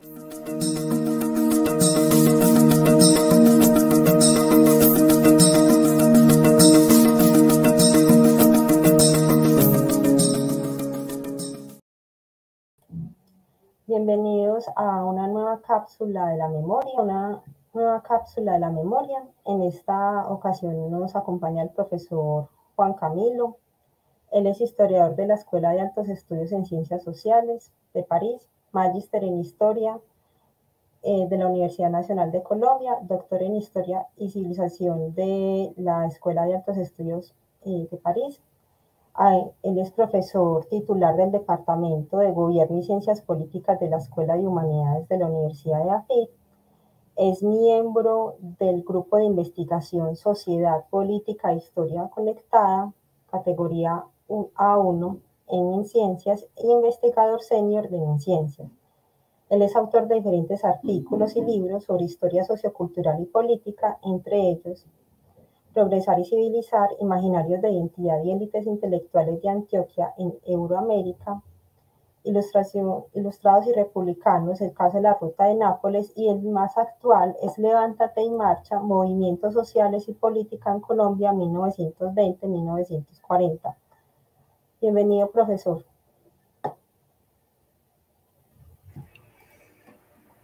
Bienvenidos a una nueva cápsula de la memoria, En esta ocasión nos acompaña el profesor Juan Camilo. Él es historiador de la Escuela de Altos Estudios en Ciencias Sociales de París, magíster en Historia de la Universidad Nacional de Colombia, doctor en Historia y Civilización de la Escuela de Altos Estudios de París. Él es profesor titular del Departamento de Gobierno y Ciencias Políticas de la Escuela de Humanidades de la Universidad de AFIT. Es miembro del Grupo de Investigación Sociedad, Política e Historia Conectada, categoría A1 en Ciencias, y investigador senior de Ciencias. Él es autor de diferentes artículos y libros sobre historia sociocultural y política, entre ellos Progresar y Civilizar, Imaginarios de Identidad y Élites Intelectuales de Antioquia en Euroamérica, Ilustrados y Republicanos, el caso de la Ruta de Nápoles, y el más actual es Levántate y Marcha, Movimientos Sociales y Política en Colombia 1920-1940. Bienvenido, profesor.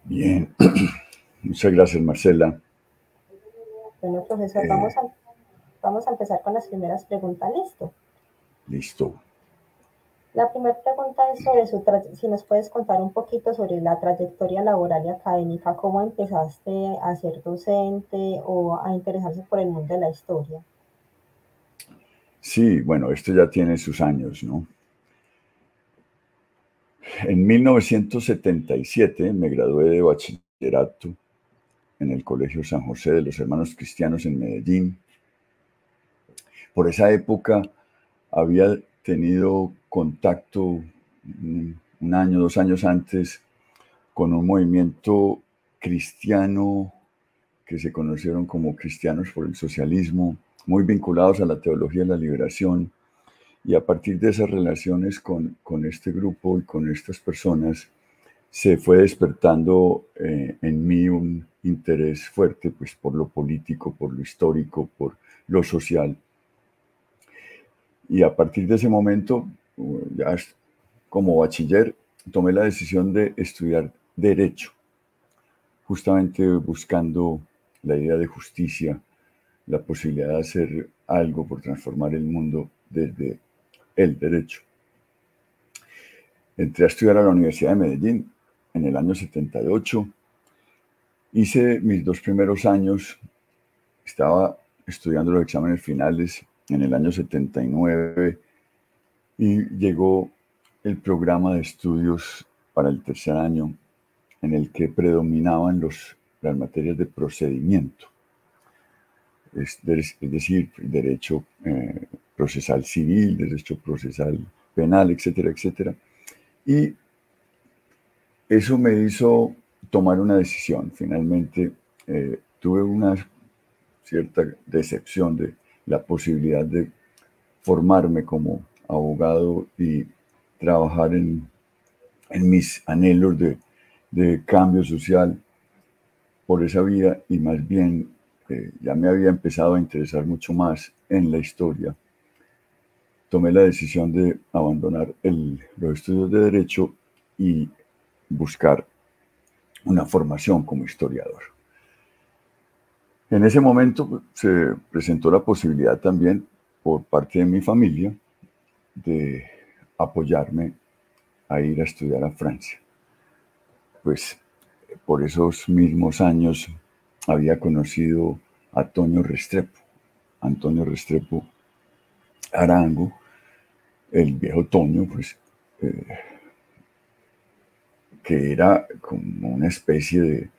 Bien, muchas gracias, Marcela. Bueno, profesor, vamos a empezar con las primeras preguntas. ¿Listo? Listo. La primera pregunta es sobre si nos puedes contar un poquito sobre la trayectoria laboral y académica, cómo empezaste a ser docente o a interesarse por el mundo de la historia. Sí, bueno, esto ya tiene sus años, ¿no? En 1977 me gradué de bachillerato en el Colegio San José de los Hermanos Cristianos en Medellín. Por esa época había tenido contacto un año, 2 años antes con un movimiento cristiano que se conocieron como Cristianos por el Socialismo, muy vinculados a la teología de la liberación. Y a partir de esas relaciones con este grupo y con estas personas, se fue despertando en mí un interés fuerte pues, por lo político, por lo histórico, por lo social. Y a partir de ese momento, ya como bachiller, tomé la decisión de estudiar Derecho, justamente buscando la idea de justicia, la posibilidad de hacer algo por transformar el mundo desde el derecho. Entré a estudiar a la Universidad de Medellín en el año 78. Hice mis 2 primeros años, estaba estudiando los exámenes finales en el año 79 y llegó el programa de estudios para el tercer año en el que predominaban las materias de procedimiento, es decir, derecho procesal civil, derecho procesal penal, etcétera, etcétera. Y eso me hizo tomar una decisión. Finalmente tuve una cierta decepción de la posibilidad de formarme como abogado y trabajar en mis anhelos de cambio social por esa vía, y más bien ya me había empezado a interesar mucho más en la historia. Tomé la decisión de abandonar los estudios de Derecho y buscar una formación como historiador. En ese momento se presentó la posibilidad también por parte de mi familia de apoyarme a ir a estudiar a Francia. Pues por esos mismos años había conocido a Antonio Restrepo Arango, el viejo Toño, pues, que era como una especie de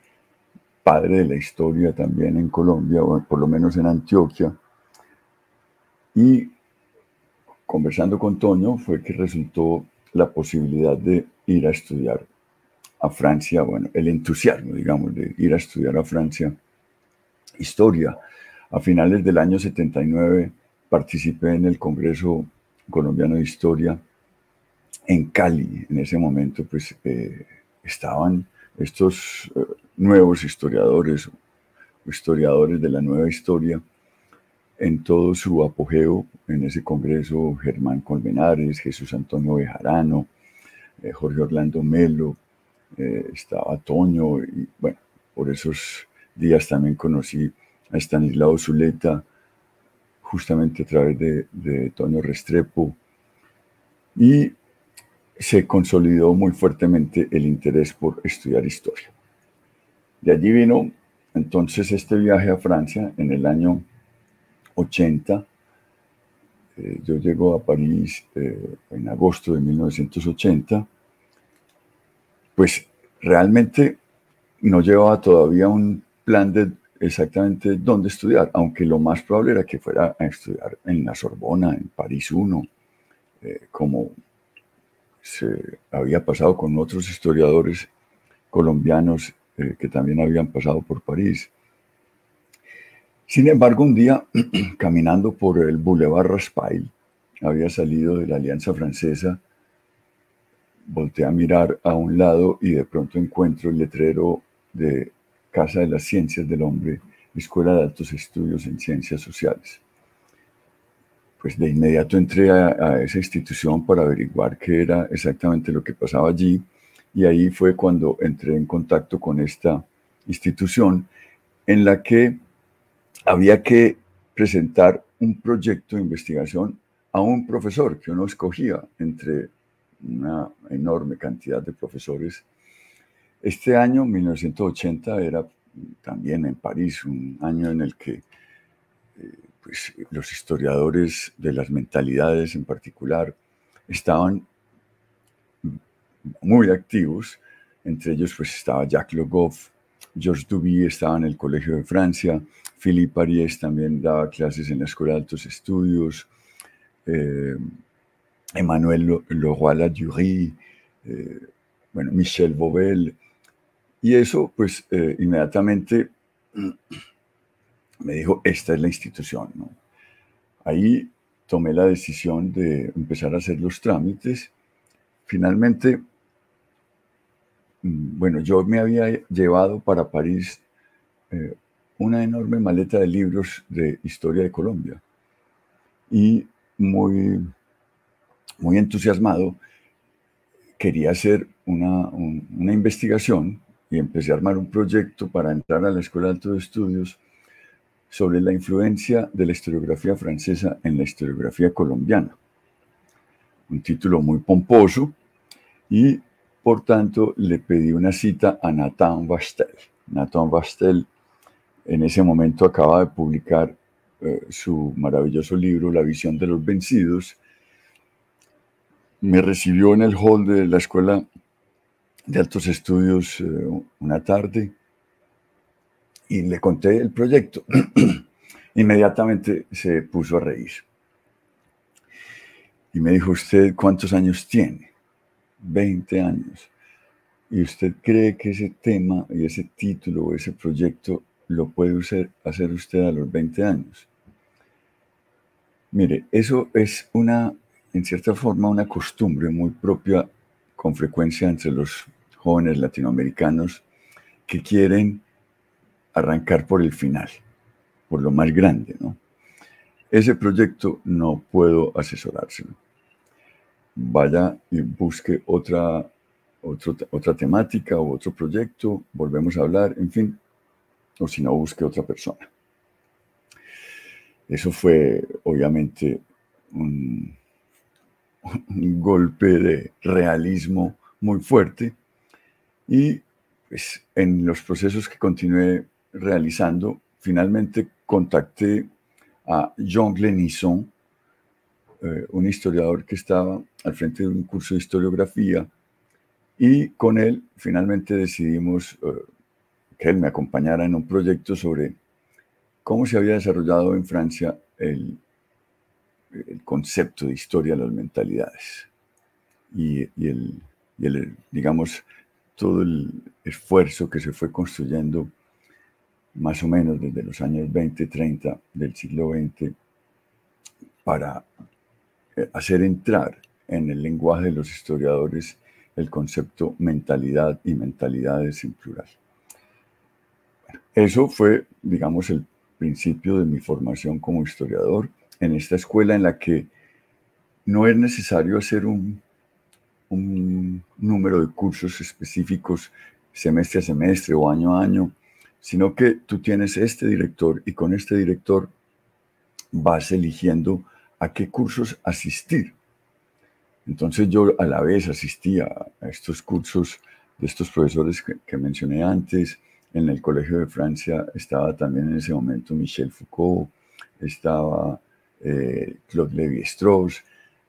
padre de la historia también en Colombia, o por lo menos en Antioquia. Y conversando con Toño fue que resultó la posibilidad de ir a estudiar a Francia, bueno, el entusiasmo, digamos, de ir a estudiar a Francia historia. A finales del año 79 participé en el Congreso Colombiano de Historia en Cali. En ese momento, pues, estaban estos nuevos historiadores, historiadores de la nueva historia, en todo su apogeo en ese congreso, Germán Colmenares, Jesús Antonio Bejarano, Jorge Orlando Melo, estaba Toño, y bueno, por esos días también conocí a Estanislao Zuleta, justamente a través de Toño Restrepo, y se consolidó muy fuertemente el interés por estudiar historia. De allí vino entonces este viaje a Francia en el año 80. Yo llego a París en agosto de 1980. Pues realmente no llevaba todavía un plan de exactamente dónde estudiar, aunque lo más probable era que fuera a estudiar en la Sorbona, en París I, como se había pasado con otros historiadores colombianos que también habían pasado por París. Sin embargo, un día, caminando por el Boulevard Raspail, había salido de la Alianza Francesa, volteé a mirar a un lado y de pronto encuentro el letrero de Casa de las Ciencias del Hombre, Escuela de Altos Estudios en Ciencias Sociales. Pues de inmediato entré a esa institución para averiguar qué era exactamente lo que pasaba allí, y ahí fue cuando entré en contacto con esta institución en la que había que presentar un proyecto de investigación a un profesor que uno escogía entre una enorme cantidad de profesores. Este año, 1980, era también en París, un año en el que pues, los historiadores de las mentalidades en particular estaban muy activos. Entre ellos pues estaba Jacques Le Goff, Georges Duby estaba en el Colegio de Francia, Philippe Ariès también daba clases en la Escuela de Altos Estudios, Emmanuel Leroy-Ladurie, bueno, Michel Bovell, y eso pues inmediatamente me dijo, esta es la institución, ¿no? Ahí tomé la decisión de empezar a hacer los trámites. Finalmente, bueno, yo me había llevado para París una enorme maleta de libros de historia de Colombia y muy, muy entusiasmado quería hacer una investigación y empecé a armar un proyecto para entrar a la Escuela de Altos Estudios sobre la influencia de la historiografía francesa en la historiografía colombiana. Un título muy pomposo y, por tanto, le pedí una cita a Nathan Bastel. Nathan Bastel en ese momento acaba de publicar su maravilloso libro La visión de los vencidos. Me recibió en el hall de la Escuela de Altos Estudios una tarde y le conté el proyecto. Inmediatamente se puso a reír. Y me dijo, ¿usted cuántos años tiene? 20 años. ¿Y usted cree que ese tema y ese título o ese proyecto lo puede hacer usted a los 20 años? Mire, eso es en cierta forma, una costumbre muy propia con frecuencia entre los jóvenes latinoamericanos que quieren arrancar por el final, por lo más grande, ¿no? Ese proyecto no puedo asesorárselo. Vaya y busque otra temática o otro proyecto, volvemos a hablar, en fin, o si no, busque otra persona. Eso fue obviamente un golpe de realismo muy fuerte y pues, en los procesos que continué realizando, finalmente contacté a Jean Glenisson, un historiador que estaba al frente de un curso de historiografía, y con él finalmente decidimos que él me acompañara en un proyecto sobre cómo se había desarrollado en Francia el concepto de historia de las mentalidades y digamos, todo el esfuerzo que se fue construyendo más o menos desde los años 20, 30 del siglo XX para hacer entrar en el lenguaje de los historiadores el concepto mentalidad y mentalidades en plural. Eso fue, digamos, el principio de mi formación como historiador en esta escuela en la que no es necesario hacer un número de cursos específicos semestre a semestre o año a año, sino que tú tienes este director y con este director vas eligiendo a qué cursos asistir. Entonces yo a la vez asistía a estos cursos de estos profesores que mencioné antes. En el Colegio de Francia estaba también en ese momento Michel Foucault, estaba Claude Lévi-Strauss.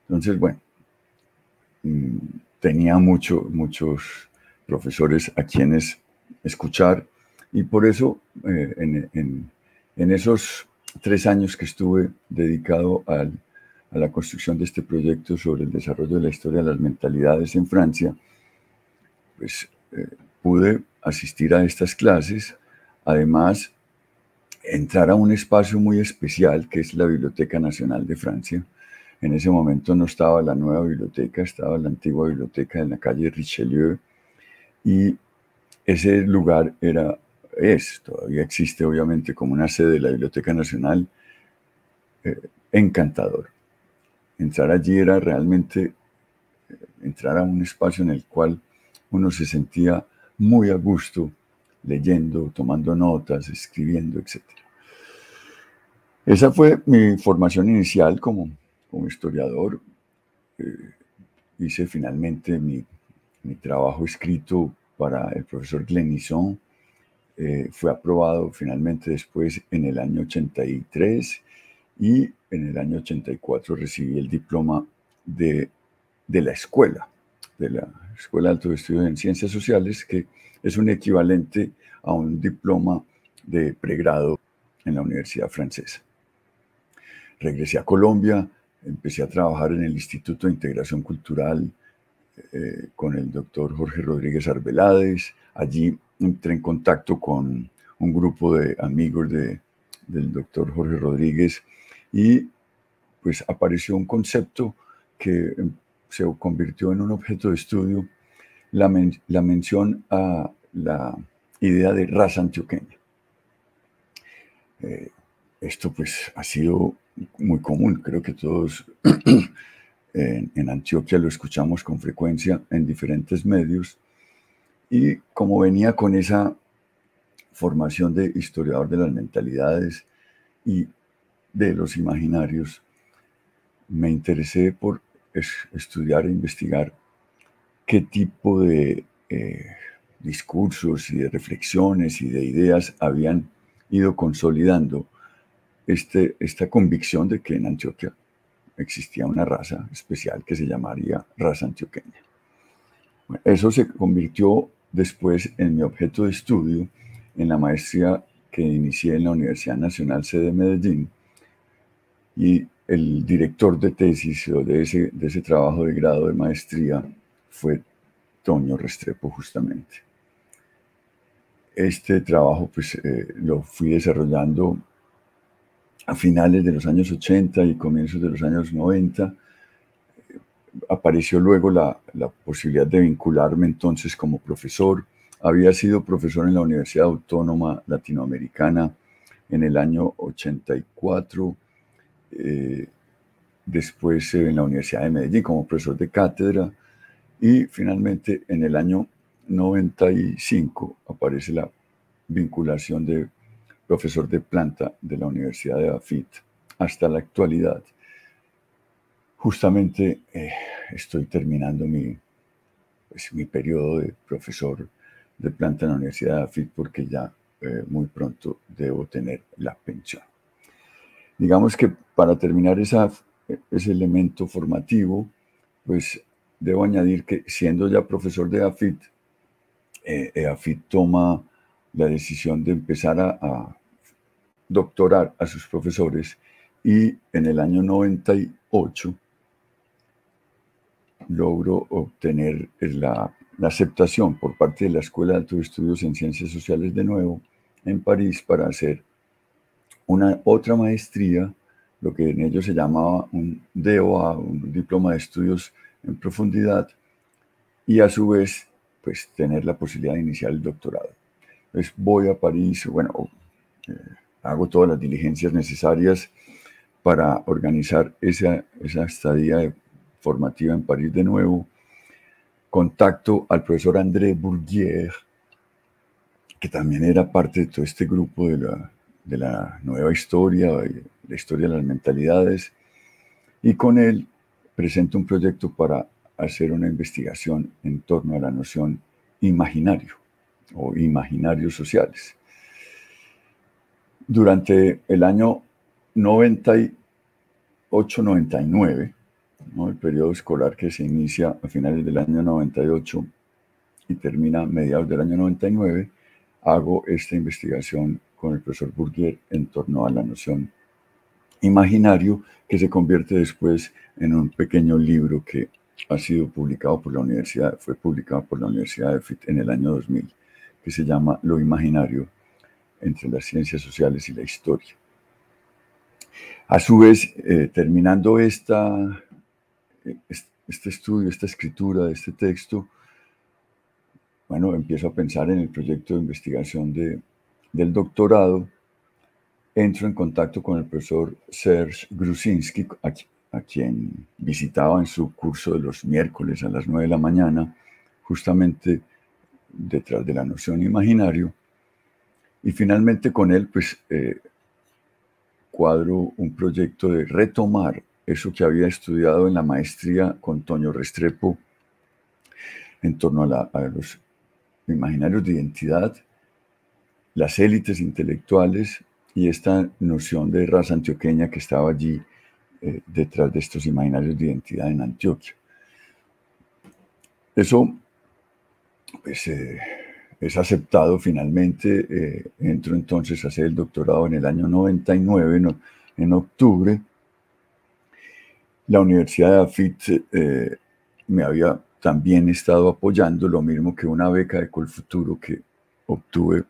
Entonces, bueno, tenía muchos profesores a quienes escuchar y por eso en esos 3 años que estuve dedicado a la construcción de este proyecto sobre el desarrollo de la historia de las mentalidades en Francia, pues pude asistir a estas clases, además entrar a un espacio muy especial que es la Biblioteca Nacional de Francia. En ese momento no estaba la nueva biblioteca, estaba la antigua biblioteca en la calle Richelieu y ese lugar todavía existe obviamente como una sede de la Biblioteca Nacional, encantador. Entrar allí era realmente entrar a un espacio en el cual uno se sentía muy a gusto leyendo, tomando notas, escribiendo, etc. Esa fue mi formación inicial como historiador. Hice finalmente mi trabajo escrito para el profesor Glenison. Fue aprobado finalmente después en el año 83 y en el año 84 recibí el diploma de la Escuela de Altos Estudios en Ciencias Sociales, que es un equivalente a un diploma de pregrado en la Universidad Francesa. Regresé a Colombia, empecé a trabajar en el Instituto de Integración Cultural con el doctor Jorge Rodríguez Arbeláez. Allí entré en contacto con un grupo de amigos del doctor Jorge Rodríguez y pues apareció un concepto que se convirtió en un objeto de estudio, la mención a la idea de raza antioqueña. Esto pues ha sido muy común, creo que todos en Antioquia lo escuchamos con frecuencia en diferentes medios y como venía con esa formación de historiador de las mentalidades y de los imaginarios, me interesé por estudiar e investigar qué tipo de discursos y de reflexiones y de ideas habían ido consolidando esta convicción de que en Antioquia existía una raza especial que se llamaría raza antioqueña. Bueno, eso se convirtió después en mi objeto de estudio en la maestría que inicié en la Universidad Nacional Sede de Medellín y el director de tesis o de ese trabajo de grado de maestría fue Toño Restrepo justamente. Este trabajo pues lo fui desarrollando a finales de los años 80 y comienzos de los años 90. Apareció luego la posibilidad de vincularme entonces como profesor. Había sido profesor en la Universidad Autónoma Latinoamericana en el año 84, después en la Universidad de Medellín como profesor de cátedra y finalmente en el año 95 aparece la vinculación de profesor de planta de la Universidad de AFIT hasta la actualidad. Justamente estoy terminando mi periodo de profesor de planta en la Universidad de AFIT porque ya muy pronto debo tener la pensión. Digamos que para terminar ese elemento formativo, pues debo añadir que siendo ya profesor de AFIT, AFIT toma la decisión de empezar a doctorar a sus profesores y en el año 98 logro obtener la aceptación por parte de la Escuela de Altos Estudios en Ciencias Sociales de nuevo en París para hacer otra maestría, lo que en ellos se llamaba un DOA, un diploma de estudios en profundidad, y a su vez, pues tener la posibilidad de iniciar el doctorado. Entonces voy a París, bueno, hago todas las diligencias necesarias para organizar esa estadía formativa en París de nuevo. Contacto al profesor André Bourguier, que también era parte de todo este grupo de la nueva historia, la historia de las mentalidades, y con él presento un proyecto para hacer una investigación en torno a la noción imaginario o imaginarios sociales. Durante el año 98-99, ¿no?, el periodo escolar que se inicia a finales del año 98 y termina a mediados del año 99, hago esta investigación con el profesor Bourguier en torno a la noción imaginario, que se convierte después en un pequeño libro que ha sido publicado por la universidad, fue publicado por la Universidad de FIT en el año 2000, que se llama Lo imaginario entre las ciencias sociales y la historia. A su vez, terminando este estudio, esta escritura de este texto, bueno, empiezo a pensar en el proyecto de investigación del doctorado. Entro en contacto con el profesor Serge Grusinski, a quien visitaba en su curso de los miércoles a las 9 de la mañana, justamente detrás de la noción imaginario. Y finalmente con él, pues, cuadro un proyecto de retomar eso que había estudiado en la maestría con Toño Restrepo en torno a los imaginarios de identidad, las élites intelectuales y esta noción de raza antioqueña que estaba allí detrás de estos imaginarios de identidad en Antioquia. Eso, pues, es aceptado finalmente. Entro entonces a hacer el doctorado en el año 99, en octubre. La Universidad de AFIT me había también estado apoyando, lo mismo que una beca de Colfuturo que obtuve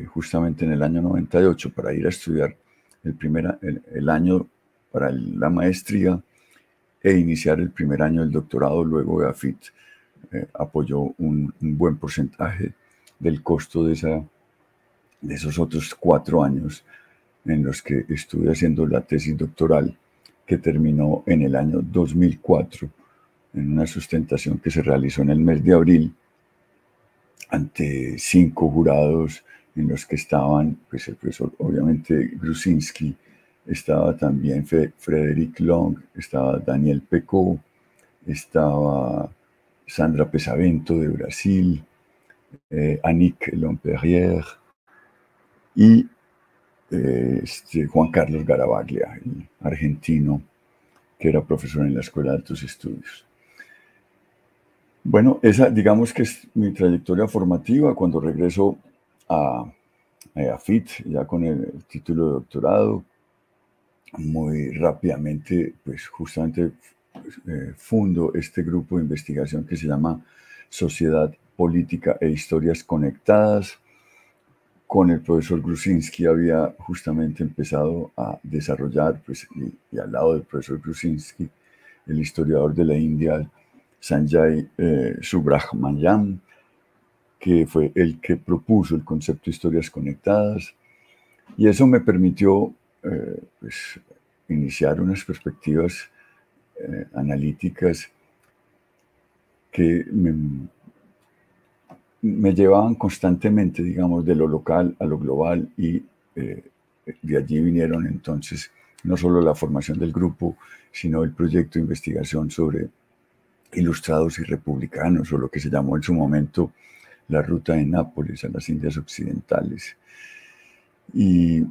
justamente en el año 98 para ir a estudiar el año para la maestría e iniciar el primer año del doctorado. Luego de AFIT apoyó un buen porcentaje del costo de esos otros 4 años en los que estuve haciendo la tesis doctoral, que terminó en el año 2004 en una sustentación que se realizó en el mes de abril ante 5 jurados en los que estaban, pues, el profesor, obviamente, Grusinski, estaba también Frédéric Long, estaba Daniel Pecot, estaba Sandra Pesavento de Brasil, Annick Lomperrier y Juan Carlos Garavaglia, el argentino, que era profesor en la Escuela de Altos Estudios. Bueno, esa, digamos que es mi trayectoria formativa. Cuando regreso a FIT, ya con el título de doctorado, muy rápidamente, pues justamente fundo este grupo de investigación que se llama Sociedad, Política e Historias Conectadas. Con el profesor Grusinski había justamente empezado a desarrollar, pues, y al lado del profesor Grusinski, el historiador de la India, Sanjay Subrahmanyam, que fue el que propuso el concepto de historias conectadas, y eso me permitió pues, iniciar unas perspectivas analíticas que me llevaban constantemente, digamos, de lo local a lo global, y de allí vinieron entonces no solo la formación del grupo, sino el proyecto de investigación sobre ilustrados y republicanos, o lo que se llamó en su momento la ruta de Nápoles a las Indias Occidentales. Y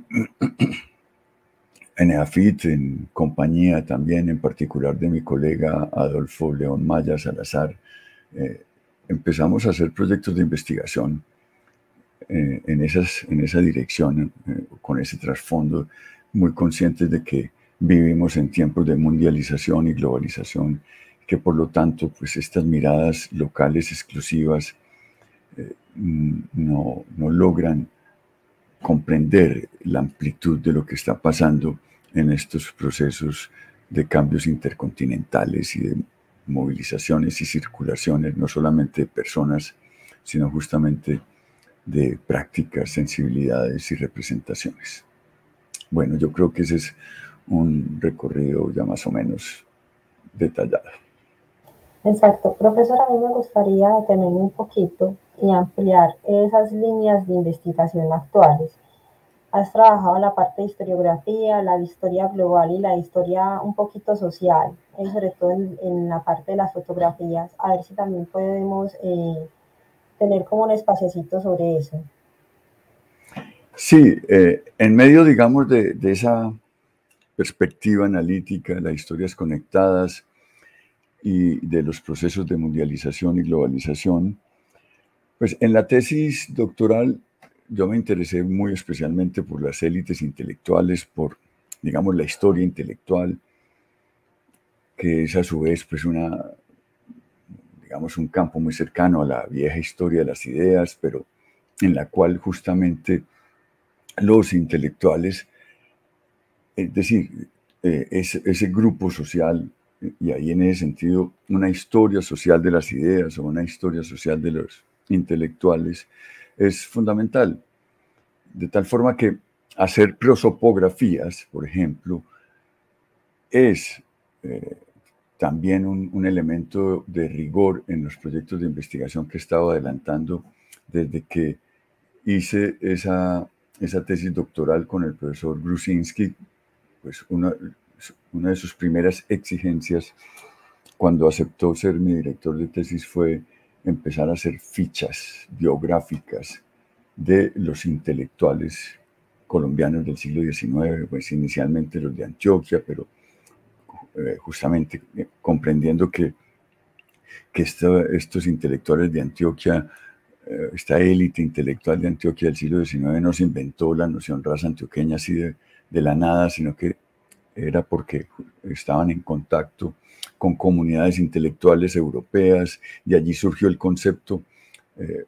en EAFIT, en compañía también en particular de mi colega Adolfo León Maya Salazar, empezamos a hacer proyectos de investigación en esa dirección, con ese trasfondo, muy conscientes de que vivimos en tiempos de mundialización y globalización, que por lo tanto, pues, estas miradas locales exclusivas no logran comprender la amplitud de lo que está pasando en estos procesos de cambios intercontinentales y de movilizaciones y circulaciones, no solamente de personas, sino justamente de prácticas, sensibilidades y representaciones. Bueno, yo creo que ese es un recorrido ya más o menos detallado. Exacto. Profesor, a mí me gustaría detenerme un poquito y ampliar esas líneas de investigación actuales. Has trabajado la parte de historiografía, la historia global y la historia un poquito social, sobre todo en la parte de las fotografías. A ver si también podemos tener como un espaciecito sobre eso. Sí, en medio, digamos, de esa perspectiva analítica de las historias conectadas y de los procesos de mundialización y globalización, pues en la tesis doctoral yo me interesé muy especialmente por las élites intelectuales, por, digamos, la historia intelectual, que es a su vez pues digamos, un campo muy cercano a la vieja historia de las ideas, pero en la cual justamente los intelectuales, es decir, ese grupo social, y ahí en ese sentido, una historia social de las ideas o una historia social de los intelectuales es fundamental. De tal forma que hacer prosopografías, por ejemplo, es también un elemento de rigor en los proyectos de investigación que he estado adelantando desde que hice esa tesis doctoral con el profesor Grusinski. Pues una de sus primeras exigencias cuando aceptó ser mi director de tesis fue empezar a hacer fichas biográficas de los intelectuales colombianos del siglo XIX, pues inicialmente los de Antioquia, pero justamente comprendiendo que estos intelectuales de Antioquia, esta élite intelectual de Antioquia del siglo XIX no se inventó la noción raza antioqueña así de la nada, sino que era porque estaban en contacto con comunidades intelectuales europeas y allí surgió el concepto,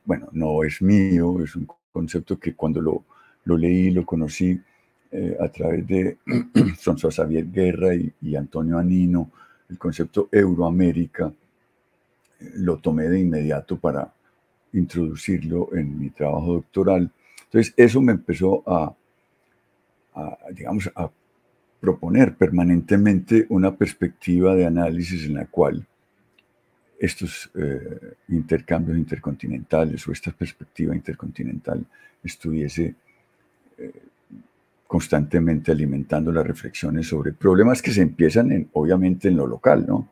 bueno, no es mío, es un concepto que cuando lo leí, lo conocí a través de François Xavier Guerra y Antonio Anino, el concepto Euroamérica, lo tomé de inmediato para introducirlo en mi trabajo doctoral. Entonces, eso me empezó digamos, a proponer permanentemente una perspectiva de análisis en la cual estos intercambios intercontinentales o esta perspectiva intercontinental estuviese constantemente alimentando las reflexiones sobre problemas que se empiezan obviamente en lo local, ¿no?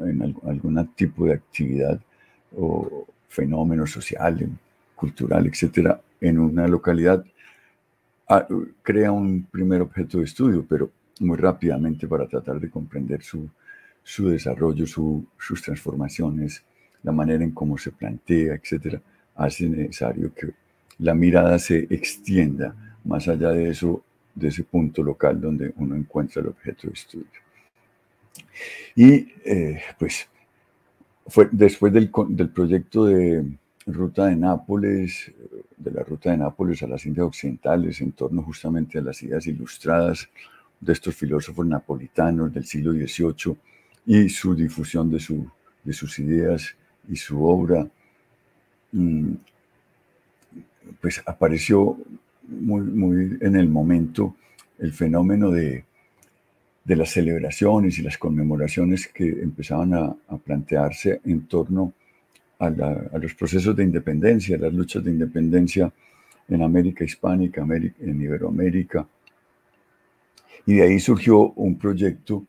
En algún tipo de actividad o fenómeno social, cultural, etcétera, en una localidad crea un primer objeto de estudio, pero muy rápidamente para tratar de comprender su desarrollo, sus transformaciones, la manera en cómo se plantea, etcétera, hace necesario que la mirada se extienda más allá de eso, de ese punto local donde uno encuentra el objeto de estudio. Y pues fue después del proyecto de Ruta de Nápoles, de la Ruta de Nápoles a las Indias Occidentales, en torno justamente a las ideas ilustradas de estos filósofos napolitanos del siglo XVIII y su difusión de sus ideas y su obra, pues apareció muy en el momento el fenómeno de las celebraciones y las conmemoraciones que empezaban a plantearse en torno a los procesos de independencia, las luchas de independencia en América Hispánica, en Iberoamérica. Y de ahí surgió un proyecto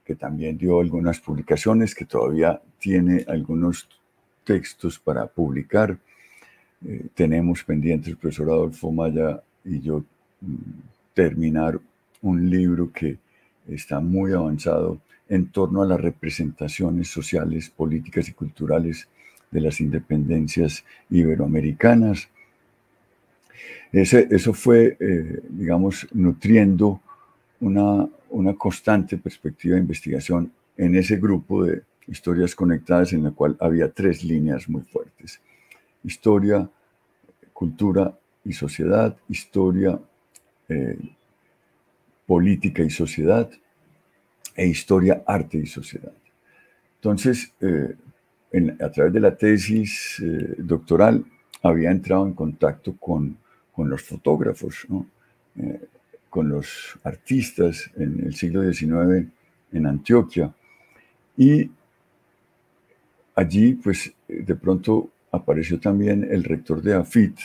que también dio algunas publicaciones, que todavía tiene algunos textos para publicar. Tenemos pendiente el profesor Adolfo Maya y yo terminar un libro que está muy avanzado en torno a las representaciones sociales, políticas y culturales de las independencias iberoamericanas. Eso fue, digamos, nutriendo una constante perspectiva de investigación en ese grupo de historias conectadas en la cual había tres líneas muy fuertes: historia, cultura y sociedad, historia, política y sociedad, e historia, arte y sociedad. Entonces, a través de la tesis doctoral, había entrado en contacto con los fotógrafos, ¿no? Con los artistas en el siglo XIX en Antioquia. Y allí, pues, de pronto apareció también el rector de AFIT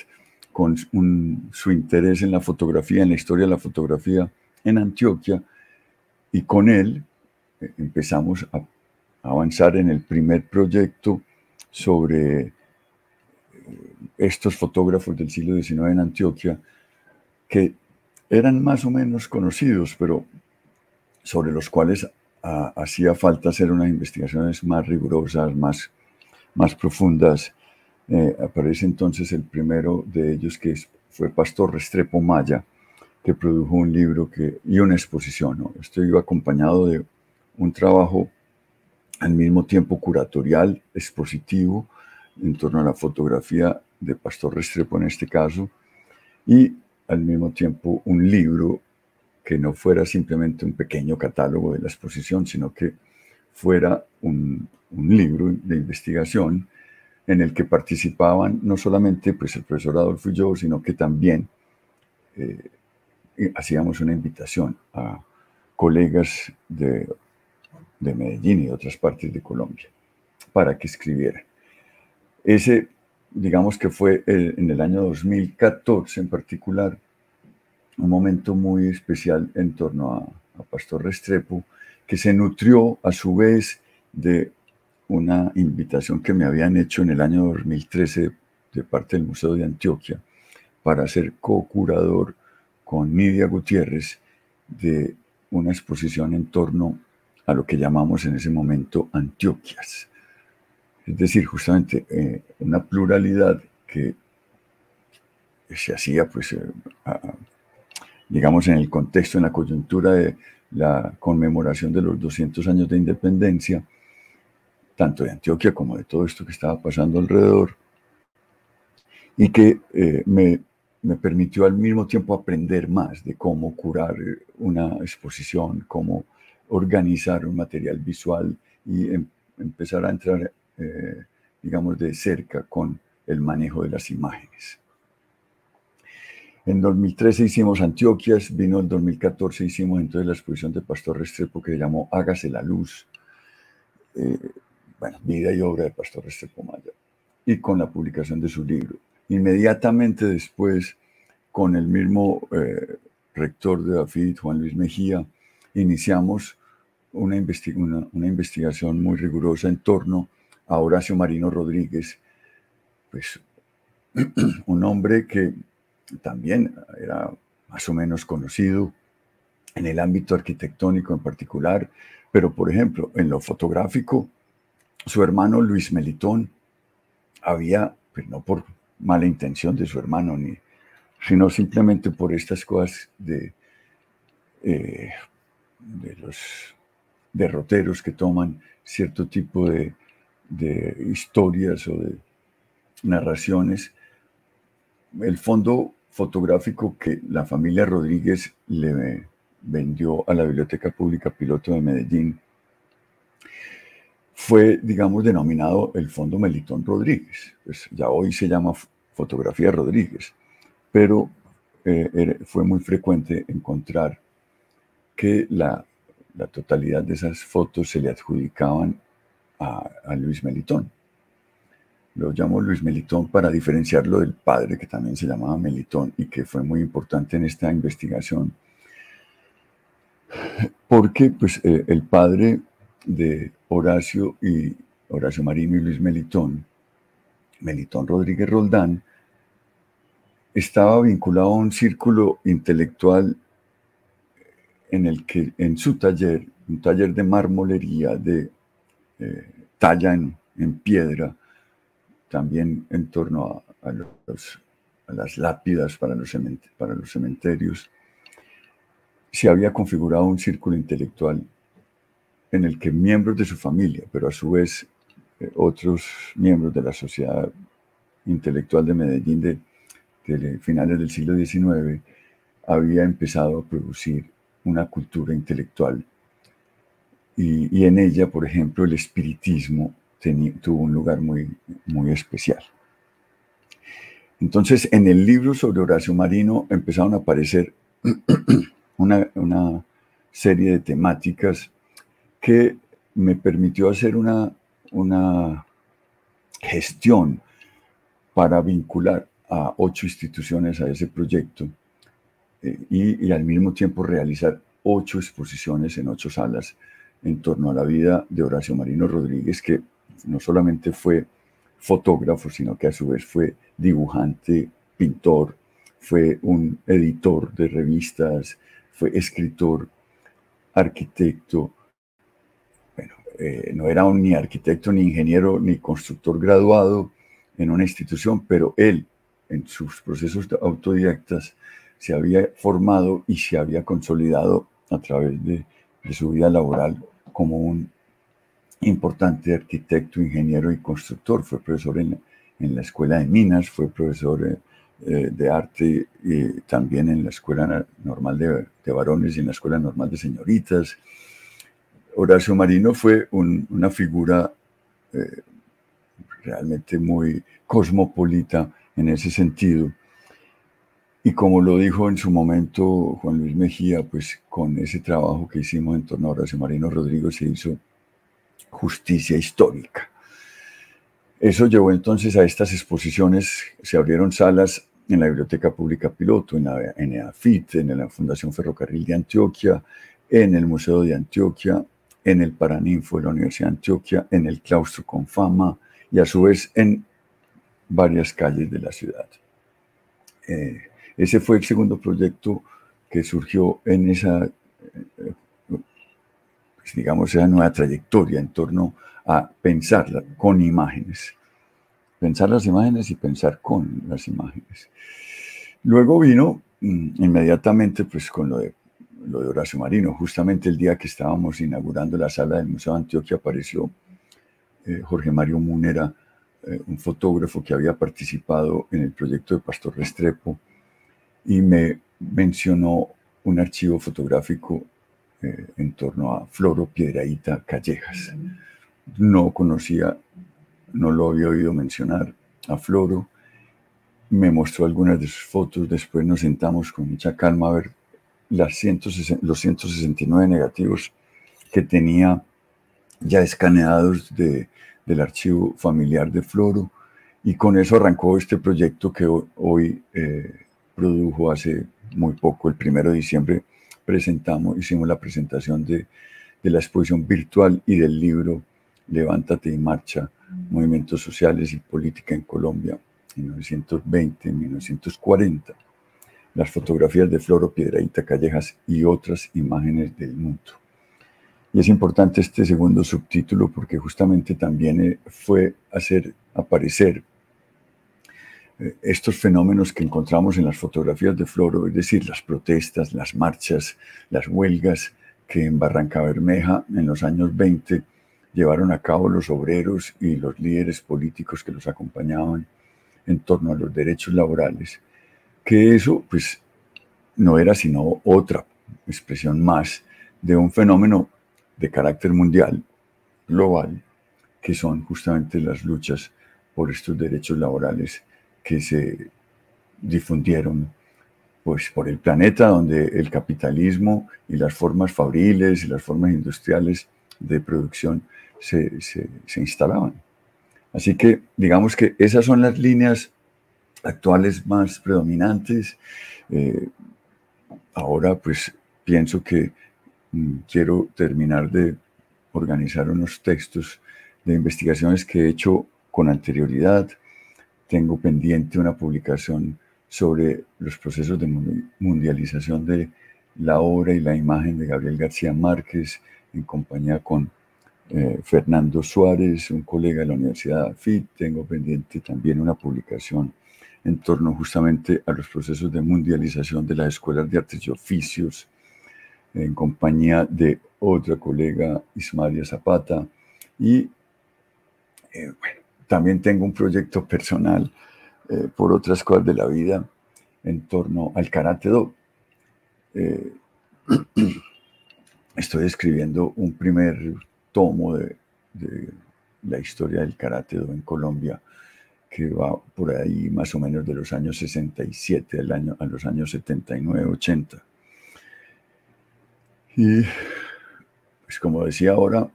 con su interés en la fotografía, en la historia de la fotografía en Antioquia, y con él empezamos a avanzar en el primer proyecto sobre estos fotógrafos del siglo XIX en Antioquia, que eran más o menos conocidos, pero sobre los cuales hacía falta hacer unas investigaciones más rigurosas, más profundas. Aparece entonces el primero de ellos, que fue Pastor Restrepo Maya, que produjo un libro y una exposición, ¿no? Esto iba acompañado de un trabajo al mismo tiempo curatorial, expositivo, en torno a la fotografía de Pastor Restrepo en este caso, y al mismo tiempo un libro que no fuera simplemente un pequeño catálogo de la exposición, sino que fuera un libro de investigación en el que participaban no solamente pues, el profesor Adolfo y yo, sino que también hacíamos una invitación a colegas de Medellín y de otras partes de Colombia para que escribieran. Ese, digamos que fue en el año 2014 en particular, un momento muy especial en torno a Pastor Restrepo, que se nutrió a su vez de una invitación que me habían hecho en el año 2013 de parte del Museo de Antioquia para ser co-curador con Nidia Gutiérrez de una exposición en torno a lo que llamamos en ese momento Antioquias. Es decir, justamente una pluralidad que se hacía, pues, digamos, en el contexto, en la coyuntura de la conmemoración de los 200 años de independencia, tanto de Antioquia como de todo esto que estaba pasando alrededor, y que me permitió al mismo tiempo aprender más de cómo curar una exposición, cómo organizar un material visual y empezar a entrar, digamos, de cerca con el manejo de las imágenes. En 2013 hicimos Antioquias, vino el 2014, hicimos entonces la exposición de Pastor Restrepo que se llamó Hágase la Luz, bueno, vida y obra de Pastor Restrepo Maya, y con la publicación de su libro. Inmediatamente después, con el mismo rector de AFIT, Juan Luis Mejía, iniciamos una investigación muy rigurosa en torno a Horacio Marino Rodríguez, pues un hombre que también era más o menos conocido en el ámbito arquitectónico en particular, pero por ejemplo, en lo fotográfico, su hermano Luis Melitón había, pues no por mala intención de su hermano, sino simplemente por estas cosas de los derroteros que toman cierto tipo de historias o de narraciones. El fondo fotográfico que la familia Rodríguez le vendió a la Biblioteca Pública Piloto de Medellín fue, digamos, denominado el Fondo Melitón Rodríguez. Pues ya hoy se llama Fotografía Rodríguez, pero fue muy frecuente encontrar que la totalidad de esas fotos se le adjudicaban a Luis Melitón. Lo llamo Luis Melitón para diferenciarlo del padre, que también se llamaba Melitón y que fue muy importante en esta investigación, porque pues, el padre de Horacio Marino y Luis Melitón, Melitón Rodríguez Roldán, estaba vinculado a un círculo intelectual en el que en su taller, un taller de marmolería, de talla en piedra, también en torno a las lápidas para los cementerios, se había configurado un círculo intelectual en el que miembros de su familia, pero a su vez otros miembros de la sociedad intelectual de Medellín de finales del siglo XIX, había empezado a producir una cultura intelectual y en ella, por ejemplo, el espiritismo tuvo un lugar muy, muy especial. Entonces, en el libro sobre Horacio Marino empezaron a aparecer una serie de temáticas que me permitió hacer una gestión para vincular a 8 instituciones a ese proyecto y al mismo tiempo realizar 8 exposiciones en 8 salas en torno a la vida de Horacio Marino Rodríguez, que no solamente fue fotógrafo, sino que a su vez fue dibujante, pintor, fue un editor de revistas, fue escritor, arquitecto. Bueno, no era ni arquitecto, ni ingeniero, ni constructor graduado en una institución, pero él, en sus procesos autodidactas, se había formado y se había consolidado a través de su vida laboral como un importante arquitecto, ingeniero y constructor. Fue profesor en la Escuela de Minas, fue profesor de arte también en la Escuela Normal de Varones y en la Escuela Normal de Señoritas. Horacio Marino fue una figura realmente muy cosmopolita en ese sentido. Y como lo dijo en su momento Juan Luis Mejía, pues con ese trabajo que hicimos en torno a Horacio Marino Rodríguez se hizo justicia histórica. Eso llevó entonces a estas exposiciones. Se abrieron salas en la Biblioteca Pública Piloto, en la EAFIT, en la Fundación Ferrocarril de Antioquia, en el Museo de Antioquia, en el Paraninfo de la Universidad de Antioquia, en el Claustro Confama y a su vez en varias calles de la ciudad. Ese fue el segundo proyecto que surgió en esa, pues digamos, esa nueva trayectoria en torno a pensarla con imágenes. Pensar las imágenes y pensar con las imágenes. Luego vino inmediatamente pues con lo de Horacio Marino. Justamente el día que estábamos inaugurando la sala del Museo de Antioquia apareció Jorge Mario Múnera, un fotógrafo que había participado en el proyecto de Pastor Restrepo, y me mencionó un archivo fotográfico en torno a Floro Piedrahíta Callejas. No conocía, no lo había oído mencionar a Floro. Me mostró algunas de sus fotos, después nos sentamos con mucha calma a ver los 169 negativos que tenía ya escaneados del archivo familiar de Floro, y con eso arrancó este proyecto que hoy produjo hace muy poco. El 1 de diciembre hicimos la presentación de la exposición virtual y del libro Levántate y Marcha, Movimientos Sociales y Política en Colombia, 1920-1940. Las fotografías de Floro Piedrahíta Callejas y otras imágenes del mundo. Y es importante este segundo subtítulo porque justamente también fue hacer aparecer estos fenómenos que encontramos en las fotografías de Floro, es decir, las protestas, las marchas, las huelgas que en Barranca Bermeja en los años 20 llevaron a cabo los obreros y los líderes políticos que los acompañaban en torno a los derechos laborales, que eso pues no era sino otra expresión más de un fenómeno de carácter mundial, global, que son justamente las luchas por estos derechos laborales que se difundieron pues, por el planeta, donde el capitalismo y las formas fabriles y las formas industriales de producción se instalaban. Así que digamos que esas son las líneas actuales más predominantes. Ahora pues pienso que quiero terminar de organizar unos textos de investigaciones que he hecho con anterioridad. Tengo pendiente una publicación sobre los procesos de mundialización de la obra y la imagen de Gabriel García Márquez, en compañía con Fernando Suárez, un colega de la Universidad de AFIT. Tengo pendiente también una publicación en torno justamente a los procesos de mundialización de las escuelas de artes y oficios, en compañía de otra colega, Ismaria Zapata. Y bueno, también tengo un proyecto personal por otras cosas de la vida en torno al Karate-Do. estoy escribiendo un primer tomo de la historia del Karate-Do en Colombia, que va por ahí más o menos de los años 67 a los años 79, 80. Y pues como decía ahora,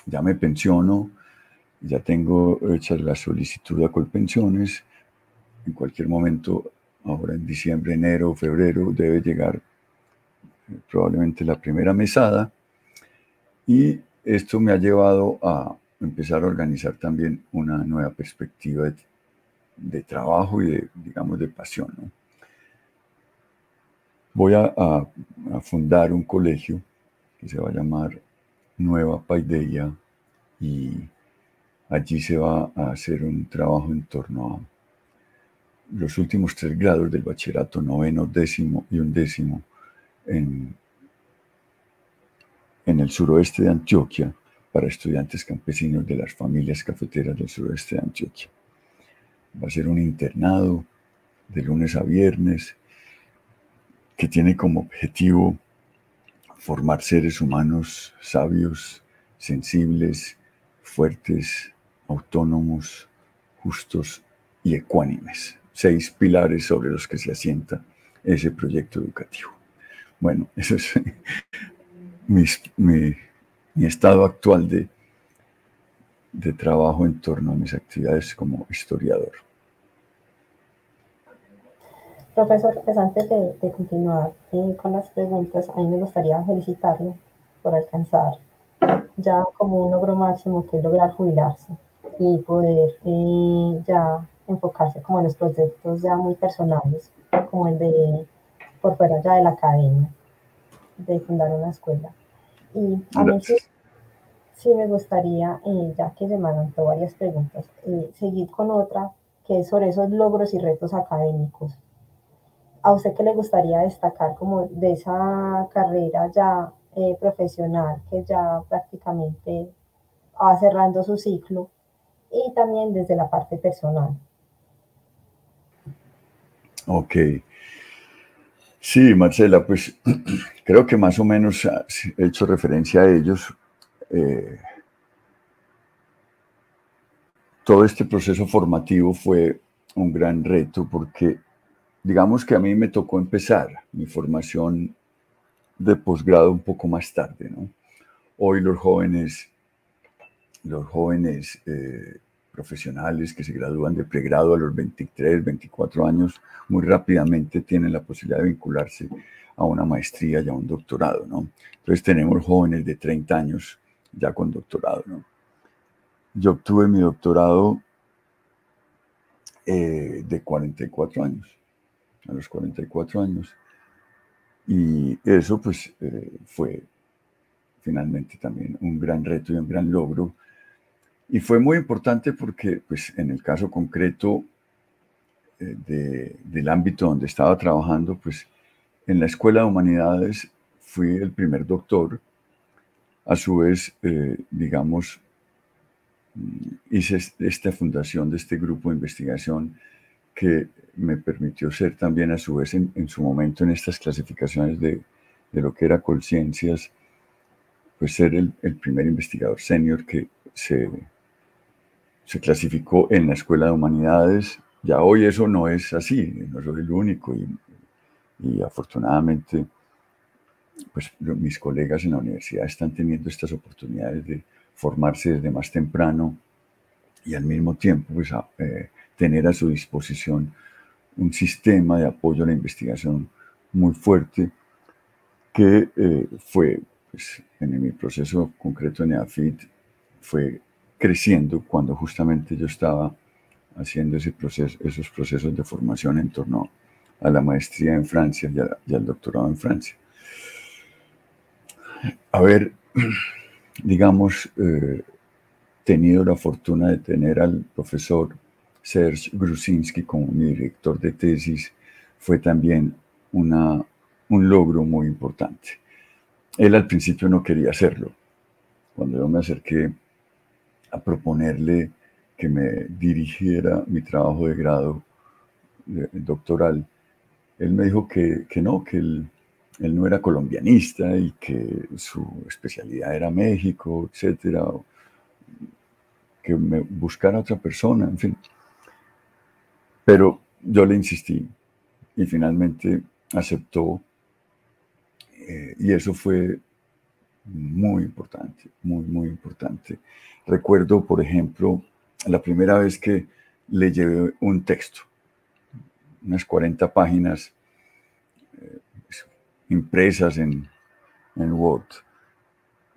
ya me pensiono, ya tengo hecha la solicitud a Colpensiones. En cualquier momento, ahora en diciembre, enero, febrero, debe llegar probablemente la primera mesada. Y esto me ha llevado a empezar a organizar también una nueva perspectiva de trabajo y de, digamos, de pasión, ¿no? Voy a fundar un colegio que se va a llamar Nueva Paideia, y allí se va a hacer un trabajo en torno a los últimos 3 grados del bachillerato, noveno, décimo y undécimo, en el suroeste de Antioquia, para estudiantes campesinos de las familias cafeteras del suroeste de Antioquia. Va a ser un internado de lunes a viernes que tiene como objetivo formar seres humanos sabios, sensibles, fuertes, autónomos, justos y ecuánimes. 6 pilares sobre los que se asienta ese proyecto educativo. Bueno, eso es mi estado actual de trabajo en torno a mis actividades como historiador. Profesor, pues antes de continuar con las preguntas, a mí me gustaría felicitarlo por alcanzar ya como un logro máximo, que es lograr jubilarse y poder ya enfocarse como en los proyectos ya muy personales, como el de por fuera ya de la academia, de fundar una escuela. Y a mí sí, Gracias. sí me gustaría, ya que se me han dado varias preguntas, seguir con otra que es sobre esos logros y retos académicos. ¿A usted qué le gustaría destacar como de esa carrera ya profesional, que ya prácticamente va cerrando su ciclo, y también desde la parte personal? Ok. Sí, Marcela, pues creo que más o menos he hecho referencia a ellos. Eh, Todo este proceso formativo fue un gran reto porque, digamos que a mí me tocó empezar mi formación de posgrado un poco más tarde, ¿no? Hoy los jóvenes profesionales que se gradúan de pregrado a los 23, 24 años, muy rápidamente tienen la posibilidad de vincularse a una maestría y a un doctorado, ¿no? Entonces tenemos jóvenes de 30 años ya con doctorado, ¿no? Yo obtuve mi doctorado de 44 años, a los 44 años, y eso pues fue finalmente también un gran reto y un gran logro. Y fue muy importante porque, pues, en el caso concreto del ámbito donde estaba trabajando, pues, en la Escuela de Humanidades fui el primer doctor. A su vez, digamos, hice esta fundación de este grupo de investigación que me permitió ser también, a su vez, en su momento, en estas clasificaciones de lo que era Colciencias, pues ser el primer investigador senior que se clasificó en la Escuela de Humanidades. Ya hoy eso no es así, no soy el único, y afortunadamente pues mis colegas en la universidad están teniendo estas oportunidades de formarse desde más temprano y al mismo tiempo pues tener a su disposición un sistema de apoyo a la investigación muy fuerte que fue, pues, en mi proceso concreto en EAFIT, fue creciendo cuando justamente yo estaba haciendo esos procesos de formación en torno a la maestría en Francia y al doctorado en Francia. Haber, digamos, tenido la fortuna de tener al profesor Serge Grusinski como mi director de tesis fue también un logro muy importante. Él al principio no quería hacerlo. Cuando yo me acerqué a proponerle que me dirigiera mi trabajo de grado doctoral, él me dijo que no, que él él no era colombianista y que su especialidad era México, etcétera, que me buscara otra persona, en fin. Pero yo le insistí y finalmente aceptó, y eso fue muy importante, muy, muy importante. Recuerdo, por ejemplo, la primera vez que le llevé un texto, unas 40 páginas impresas en Word.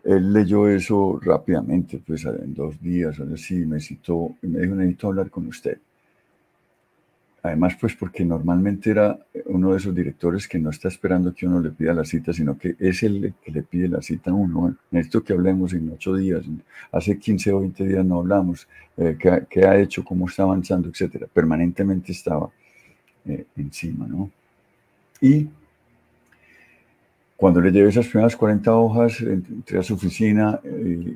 Él leyó eso rápidamente, pues en 2 días, algo así, me citó y me dijo, necesito hablar con usted. Además, pues porque normalmente era uno de esos directores que no está esperando que uno le pida la cita, sino que es el que le pide la cita a uno. Bueno, necesito que hablemos en 8 días, hace 15 o 20 días no hablamos, qué ha hecho, cómo está avanzando, etcétera. Permanentemente estaba encima, ¿no? Y cuando le llevé esas primeras 40 hojas, entré a su oficina y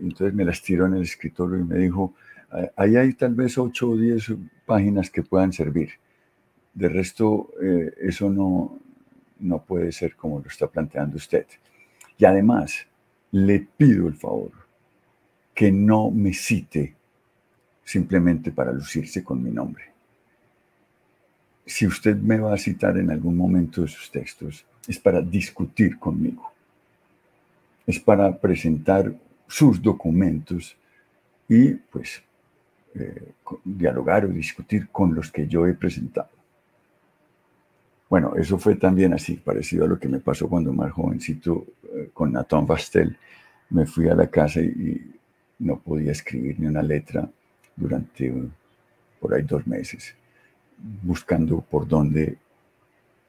entonces me las tiró en el escritorio y me dijo, ahí hay tal vez 8 o 10 páginas que puedan servir. De resto, eso no puede ser como lo está planteando usted. Y además, le pido el favor que no me cite simplemente para lucirse con mi nombre. Si usted me va a citar en algún momento de sus textos, es para discutir conmigo. Es para presentar sus documentos y, pues, dialogar o discutir con los que yo he presentado. Bueno, eso fue también así, parecido a lo que me pasó cuando más jovencito con Nathan Bastel. Me fui a la casa y no podía escribir ni una letra durante por ahí 2 meses, buscando por dónde,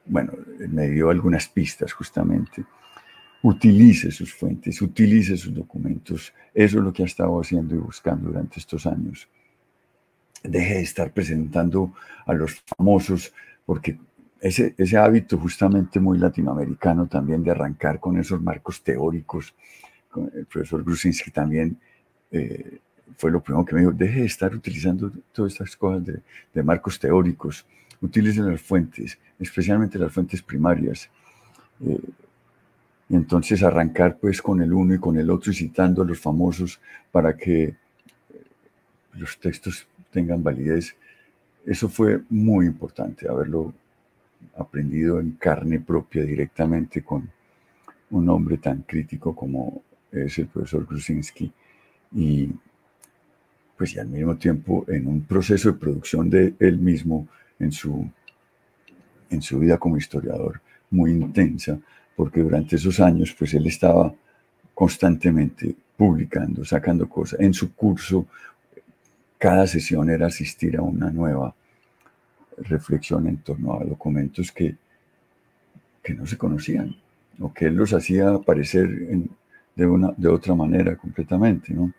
bueno, me dio algunas pistas justamente. Utilice sus fuentes, utilice sus documentos. Eso es lo que ha estado haciendo y buscando durante estos años. Deje de estar presentando a los famosos, porque ese hábito justamente muy latinoamericano también de arrancar con esos marcos teóricos, el profesor Gruzinski también fue lo primero que me dijo, deje de estar utilizando todas estas cosas de marcos teóricos, utilicen las fuentes, especialmente las fuentes primarias. Y entonces arrancar pues con el uno y con el otro y citando a los famosos para que los textos tengan validez. Eso fue muy importante, haberlo aprendido en carne propia directamente con un hombre tan crítico como es el profesor Gruzinski y pues y al mismo tiempo en un proceso de producción de él mismo en su vida como historiador muy intensa, porque durante esos años pues él estaba constantemente publicando, sacando cosas. En su curso, cada sesión era asistir a una nueva reflexión en torno a documentos que no se conocían, o que él los hacía aparecer de otra manera completamente, ¿no?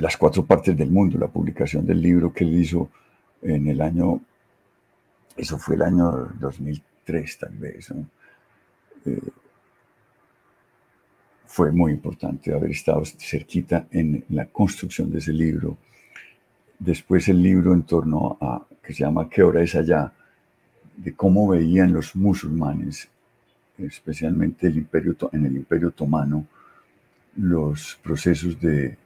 Las 4 partes del mundo, la publicación del libro que él hizo en el año, eso fue el año 2003 tal vez, ¿no? Fue muy importante haber estado cerquita en la construcción de ese libro. Después el libro en torno a, que se llama ¿Qué hora es allá?, de cómo veían los musulmanes, especialmente en el Imperio Otomano, los procesos de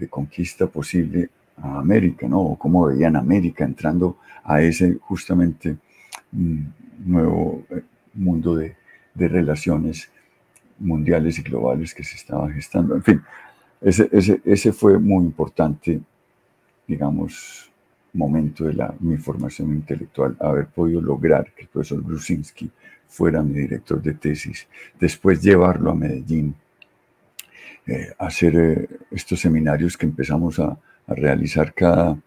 conquista posible a América, ¿no? O cómo veían América entrando a ese justamente nuevo mundo de relaciones mundiales y globales que se estaba gestando. En fin, ese fue muy importante, digamos, momento de mi formación intelectual, haber podido lograr que el profesor Gruzinski fuera mi director de tesis, después llevarlo a Medellín, hacer estos seminarios que empezamos a realizar cada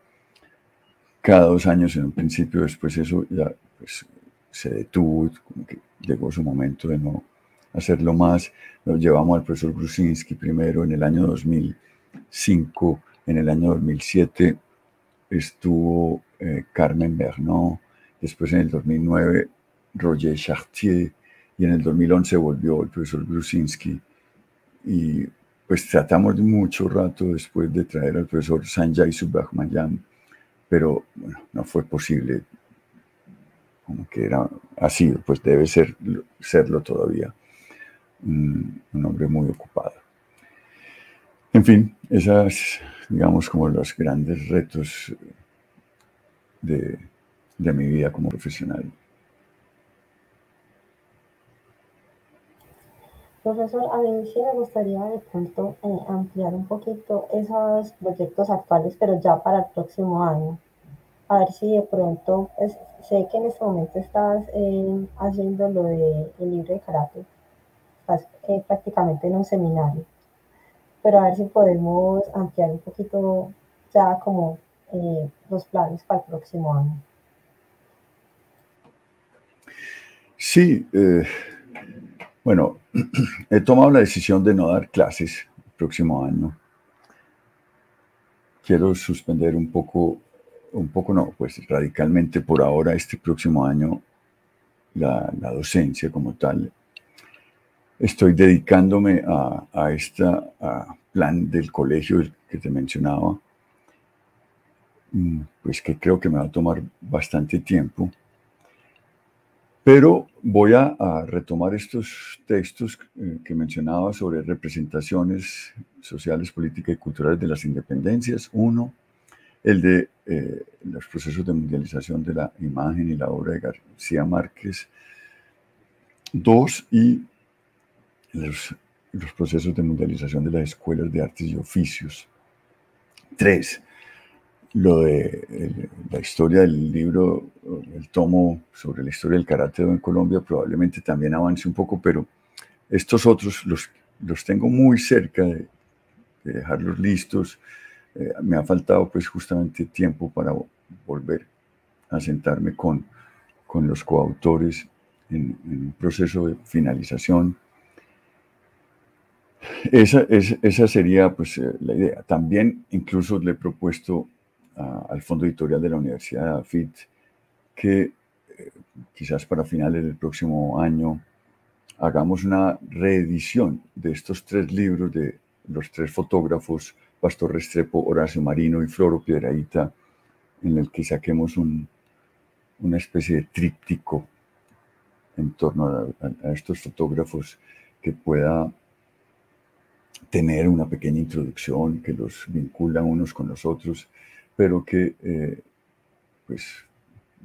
2 años en un principio, después eso ya pues, se detuvo, como que llegó su momento de no hacerlo más. Lo llevamos al profesor Gruzinski primero en el año 2005, en el año 2007 estuvo Carmen Bernot, después en el 2009 Roger Chartier y en el 2011 volvió el profesor Gruzinski y pues tratamos de mucho rato después de traer al profesor Sanjay Subramanian, pero bueno, no fue posible como que era, ha sido, pues debe serlo todavía, un hombre muy ocupado. En fin, esas, digamos, como los grandes retos de mi vida como profesional. Profesor, a mí sí me gustaría de pronto ampliar un poquito esos proyectos actuales, pero ya para el próximo año. A ver si de pronto, pues, sé que en este momento estás haciendo lo de el libro de karate, estás prácticamente en un seminario, pero a ver si podemos ampliar un poquito ya como los planes para el próximo año. Sí, bueno, he tomado la decisión de no dar clases el próximo año. Quiero suspender un poco no, pues radicalmente por ahora este próximo año la docencia como tal. Estoy dedicándome a este plan del colegio que te mencionaba, pues que creo que me va a tomar bastante tiempo. Pero voy a retomar estos textos que mencionaba sobre representaciones sociales, políticas y culturales de las independencias. Uno, el de los procesos de mundialización de la imagen y la obra de García Márquez. Dos, y los procesos de mundialización de las escuelas de artes y oficios. Tres, lo de la historia del libro, el tomo sobre la historia del karate en Colombia probablemente también avance un poco, pero estos otros los tengo muy cerca de dejarlos listos. Me ha faltado pues justamente tiempo para volver a sentarme con los coautores en un proceso de finalización. Esa sería pues la idea. También incluso le he propuesto al Fondo Editorial de la Universidad de AFIT que quizás para finales del próximo año hagamos una reedición de estos tres libros de los tres fotógrafos, Pastor Restrepo, Horacio Marino y Floro Piedrahita, en el que saquemos una especie de tríptico en torno a estos fotógrafos que pueda tener una pequeña introducción que los vincula unos con los otros, pero que pues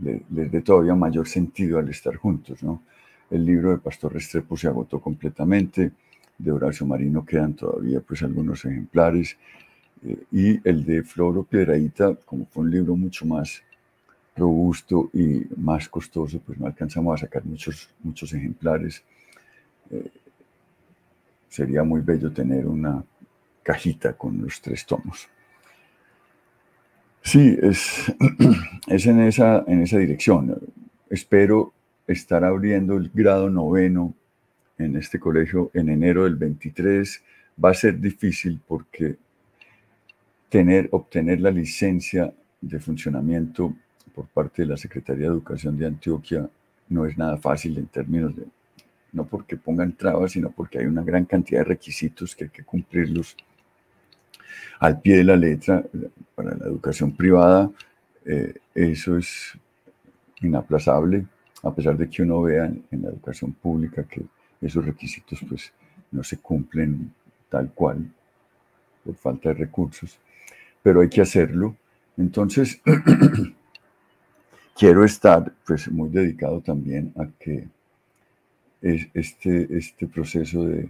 les dé todavía mayor sentido al estar juntos, ¿no? El libro de Pastor Restrepo se agotó completamente, de Horacio Marino quedan todavía pues algunos ejemplares, y el de Floro Piedrahita, como fue un libro mucho más robusto y más costoso, pues no alcanzamos a sacar muchos ejemplares. Sería muy bello tener una cajita con los tres tomos. Sí, es en esa dirección. Espero estar abriendo el grado noveno en este colegio en enero del 23. Va a ser difícil porque obtener la licencia de funcionamiento por parte de la Secretaría de Educación de Antioquia no es nada fácil en términos de, no porque pongan trabas, sino porque hay una gran cantidad de requisitos que hay que cumplirlos al pie de la letra. Para la educación privada. Eso es inaplazable, a pesar de que uno vea en la educación pública que esos requisitos pues no se cumplen tal cual por falta de recursos, pero hay que hacerlo. Entonces, quiero estar pues muy dedicado también a que este proceso de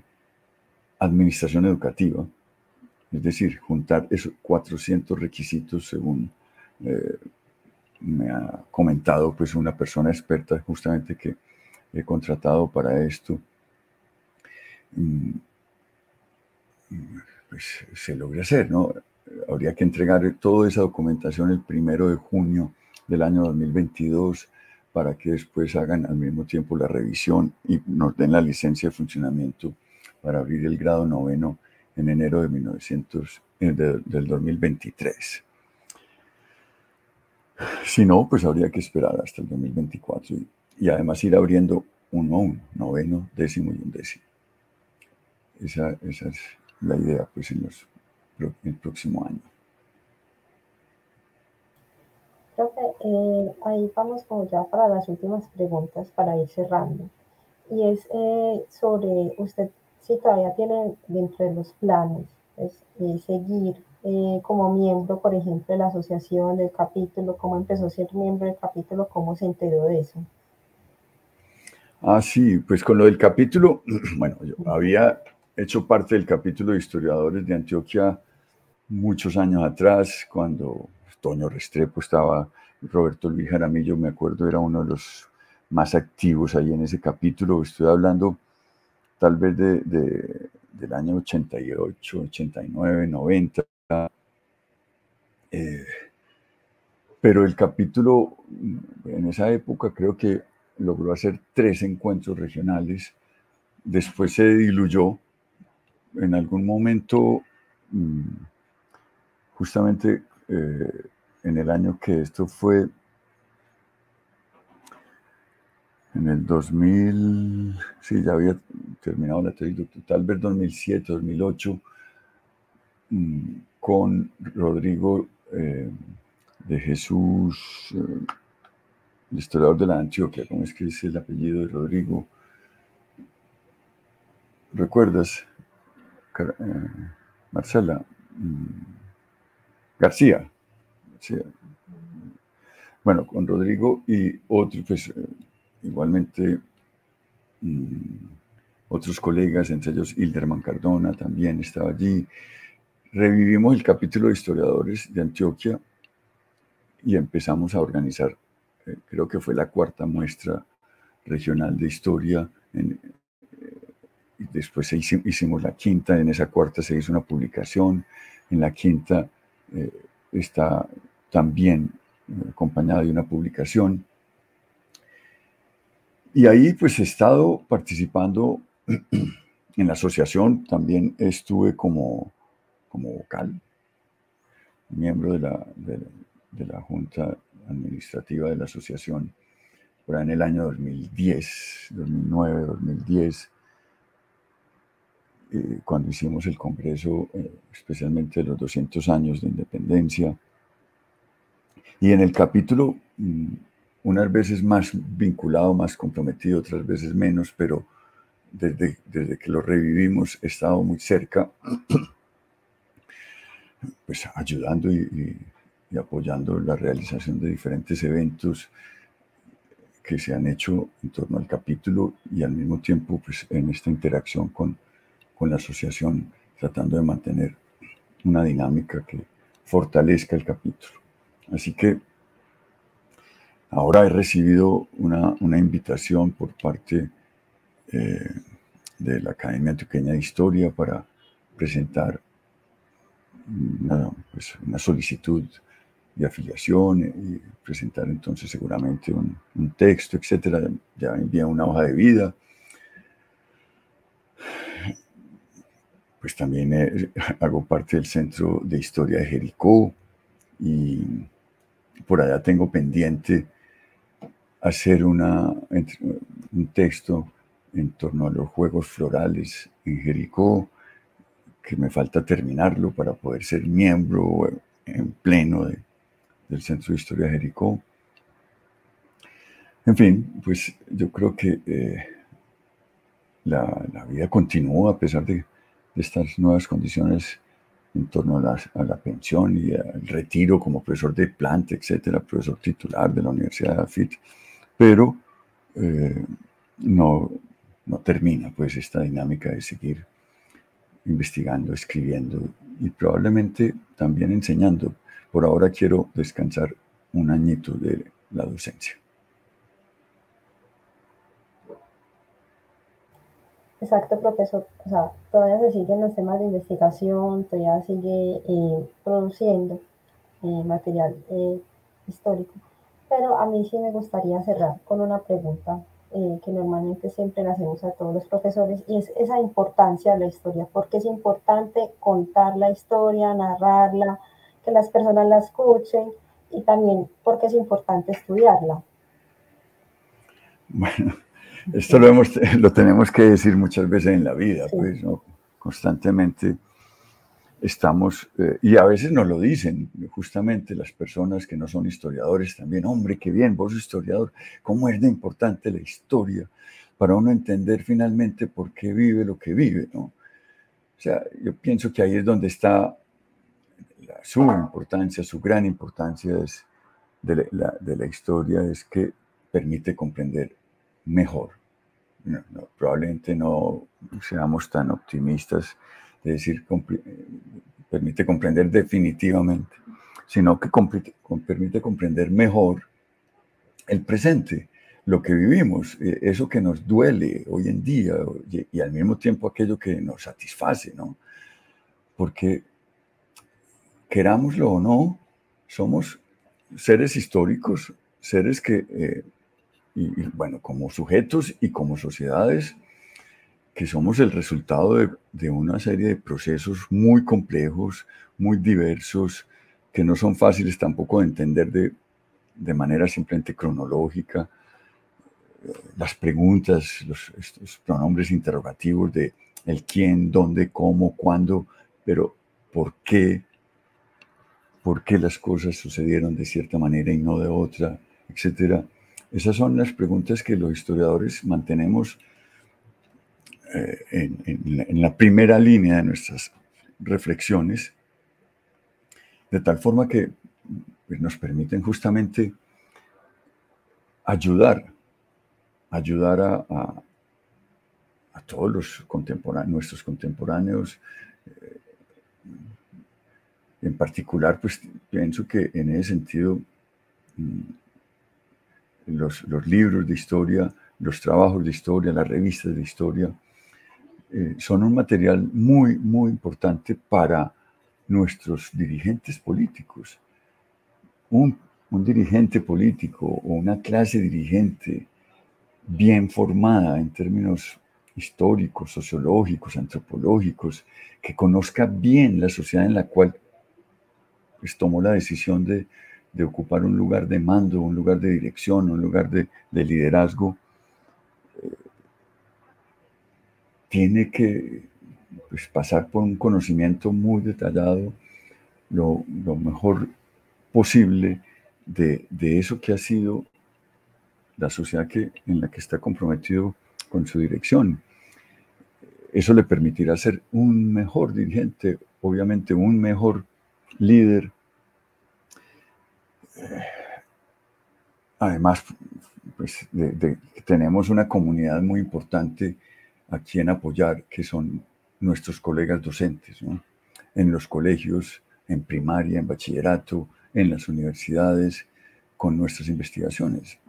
administración educativa, es decir, juntar esos 400 requisitos según me ha comentado pues una persona experta justamente que he contratado para esto, pues se logre hacer, ¿no? Habría que entregar toda esa documentación el 1 de junio del año 2022 para que después hagan al mismo tiempo la revisión y nos den la licencia de funcionamiento para abrir el grado noveno en enero del 2023. Si no, pues habría que esperar hasta el 2024 y además ir abriendo uno a uno, noveno, décimo y undécimo. Esa es la idea, pues, en el próximo año. Profe, ahí vamos como ya para las últimas preguntas para ir cerrando. Y es sobre usted, si todavía tiene dentro de los planes, pues, seguir como miembro, por ejemplo, de la asociación, del capítulo, cómo empezó a ser miembro del capítulo, cómo se enteró de eso. Ah, sí, pues con lo del capítulo, bueno, yo había hecho parte del capítulo de historiadores de Antioquia muchos años atrás, cuando Toño Restrepo estaba, Roberto Luis Jaramillo, me acuerdo, era uno de los más activos ahí en ese capítulo. Estoy hablando tal vez del año 88, 89, 90. Pero el capítulo en esa época creo que logró hacer 3 encuentros regionales. Después se diluyó. En algún momento, justamente en el año que esto fue, en el 2000, sí, ya había terminado la tesis, tal vez 2007, 2008, con Rodrigo de Jesús, el historiador de la Antioquia. ¿Cómo es que es el apellido de Rodrigo? ¿Recuerdas, Marcela? García. Sí. Bueno, con Rodrigo y otros, pues igualmente otros colegas, entre ellos Hilderman Cardona también estaba allí. Revivimos el capítulo de historiadores de Antioquia y empezamos a organizar, creo que fue la 4ª muestra regional de historia. Después hicimos la 5ª, en esa 4ª se hizo una publicación, en la 5ª está también acompañada de una publicación. Y ahí pues he estado participando en la asociación, también estuve como vocal, miembro de la Junta Administrativa de la asociación, por ahí en el año 2010, 2009, 2010, cuando hicimos el congreso, especialmente de los 200 años de independencia. Y en el capítulo, unas veces más vinculado, más comprometido, otras veces menos, pero desde que lo revivimos he estado muy cerca, pues ayudando y apoyando la realización de diferentes eventos que se han hecho en torno al capítulo y al mismo tiempo pues en esta interacción con la asociación, tratando de mantener una dinámica que fortalezca el capítulo. Así que ahora he recibido una invitación por parte de la Academia Antioqueña de Historia para presentar una solicitud de afiliación y presentar entonces seguramente un texto, etcétera. Ya envié una hoja de vida. Pues también hago parte del Centro de Historia de Jericó y por allá tengo pendiente hacer un texto en torno a los Juegos Florales en Jericó, que me falta terminarlo para poder ser miembro en pleno del Centro de Historia de Jericó. En fin, pues yo creo que la vida continúa a pesar de estas nuevas condiciones en torno a la pensión y al retiro como profesor de planta, etcétera, profesor titular de la Universidad de AFIT, pero no termina pues esta dinámica de seguir investigando, escribiendo y probablemente también enseñando. Por ahora quiero descansar un añito de la docencia. Exacto, profesor. O sea, todavía se siguen los temas de investigación, todavía sigue produciendo material histórico. Pero a mí sí me gustaría cerrar con una pregunta que normalmente siempre le hacemos a todos los profesores, y es esa importancia de la historia. ¿Por qué es importante contar la historia, narrarla, que las personas la escuchen, y también por qué es importante estudiarla? Bueno, esto lo tenemos que decir muchas veces en la vida, Sí. pues, ¿no? Constantemente. estamos, y a veces nos lo dicen justamente las personas que no son historiadores también, hombre, qué bien, vos historiador, cómo es de importante la historia para uno entender finalmente por qué vive lo que vive, ¿no? O sea, yo pienso que ahí es donde está su importancia, su gran importancia es de la historia, es que permite comprender mejor. Probablemente no seamos tan optimistas de decir permite comprender definitivamente, sino que permite comprender mejor el presente, lo que vivimos, eso que nos duele hoy en día y al mismo tiempo aquello que nos satisface, ¿no? Porque querámoslo o no, somos seres históricos, seres que, bueno, como sujetos y como sociedades, que somos el resultado de una serie de procesos muy complejos, muy diversos, que no son fáciles tampoco de entender de manera simplemente cronológica. Las preguntas, estos pronombres interrogativos de el quién, dónde, cómo, cuándo, pero por qué las cosas sucedieron de cierta manera y no de otra, etcétera. Esas son las preguntas que los historiadores mantenemos en la primera línea de nuestras reflexiones, de tal forma que pues, nos permiten justamente ayudar a todos los contemporáneos, nuestros contemporáneos. En particular, pues pienso que en ese sentido los libros de historia, los trabajos de historia, las revistas de historia, son un material muy, muy importante para nuestros dirigentes políticos. Un dirigente político o una clase dirigente bien formada en términos históricos, sociológicos, antropológicos, que conozca bien la sociedad en la cual pues, tomó la decisión de ocupar un lugar de mando, un lugar de dirección, un lugar de liderazgo, tiene que pues, pasar por un conocimiento muy detallado, lo mejor posible de eso que ha sido la sociedad en la que está comprometido con su dirección. Eso le permitirá ser un mejor dirigente, obviamente un mejor líder. Además, pues, tenemos una comunidad muy importante a quien apoyar, que son nuestros colegas docentes, ¿no? En los colegios, en primaria, en bachillerato, en las universidades, con nuestras investigaciones.